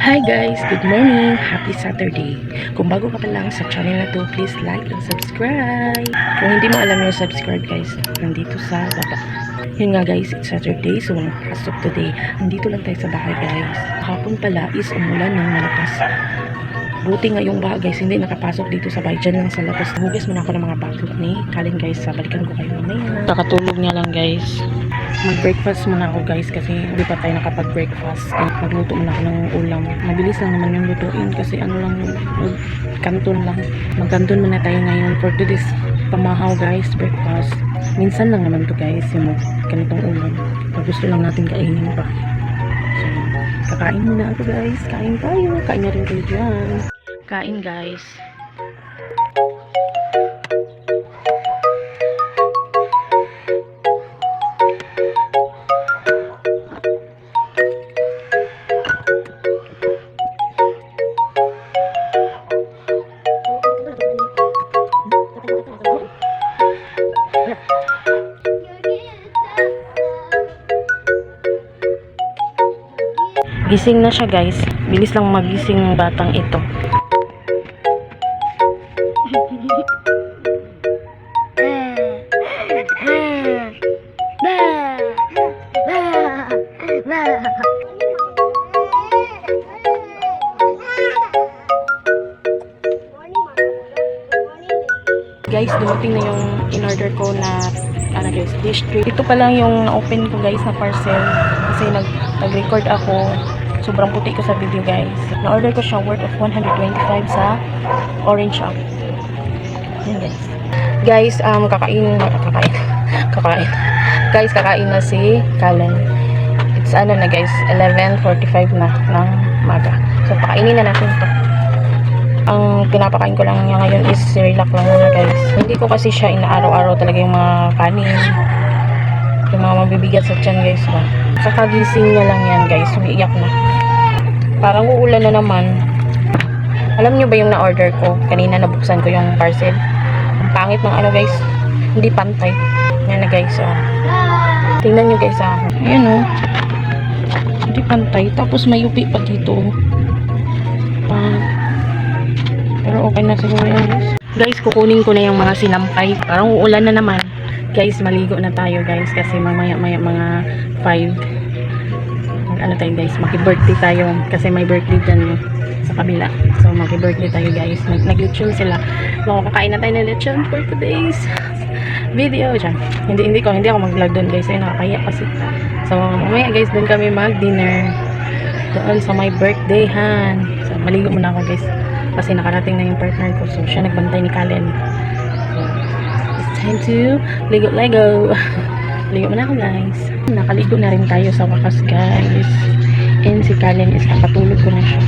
Hi guys! Good morning! Happy Saturday! Kung bago ka pa lang sa channel na to, please like and subscribe! Kung hindi mo alam yung subscribe guys, nandito sa baba. Yun nga guys, it's Saturday, so walang pasok today. Nandito lang tayo sa bahay guys. Hapon pala is umulan ng malakas. Buti nga yung baha guys, hindi nakapasok dito sa bahay. Dyan lang sa labas. Hugas muna ako ng mga bagot ni Kalin guys. Balikan ko kayo mamaya. Kakatulog niya lang guys. Mag-breakfast muna ako guys kasi hindi pa tayo nakapag-breakfast. Magluto muna ako ng ulam. Mabilis lang naman yung lutuin kasi ano lang, kanton lang. Magkanton muna tayo ngayon for today's pamahaw guys, breakfast. Minsan lang naman to guys yung ganitong ulam. Pag gusto lang natin kainin pa. So, kakain muna ako guys. Kain tayo. Kain na rin kayo dyan. Kain guys. Gising na siya guys. Bilis lang magising ng batang ito. Guys, dumating na yung in-order ko na guys, dish tray. Ito pa lang yung na-open ko guys na parcel kasi nag-record ako. Sobrang puti ko sa video guys. Na-order ko siya worth of 125 sa Orange Shop. Yan guys. Guys, kakain. Guys, kakain na si Kalen. It's ano na guys, 11:45 na ng maga. So, pakainin na natin to. Ang pinapakain ko lang niya ngayon is Cerelac lang muna guys. Hindi ko kasi siya inaaraw-araw talaga yung mga kanin. Yung mga mabibigat sa tiyan guys ba. Kakagising niya lang yan guys. Umiiyak na. Parang uulan na naman. Alam niyo ba yung na-order ko? Kanina nabuksan ko yung parcel. Ang pangit ng ano guys. Hindi pantay. Yan na guys. Tingnan niyo guys Ayan Hindi pantay. Tapos may upi pa dito. Pero okay na siguro yan guys. Guys, kukunin ko na yung mga sinampay. Parang uulan na naman. Guys, maligo na tayo guys. Kasi mamaya mga 5. Ano tayo guys, maki-birthday tayo. Kasi may birthday dyan sa kabila. So, maki-birthday tayo guys. Nag-lechon sila. Kakain na tayo ng lechon for today's video dyan. Hindi ako mag-vlog doon guys. Ay, nakakaya kasi. So, mamaya guys, doon kami mag-dinner. Doon sa my birthday han. So, maligo muna ako guys. Kasi nakarating na yung partner ko. So, siya nagbantay ni Kalen. So, it's time to ligo. Ligo muna ako guys. Nakaligo na rin tayo sa wakas guys. And si Kalen is nakatulog ko na siya.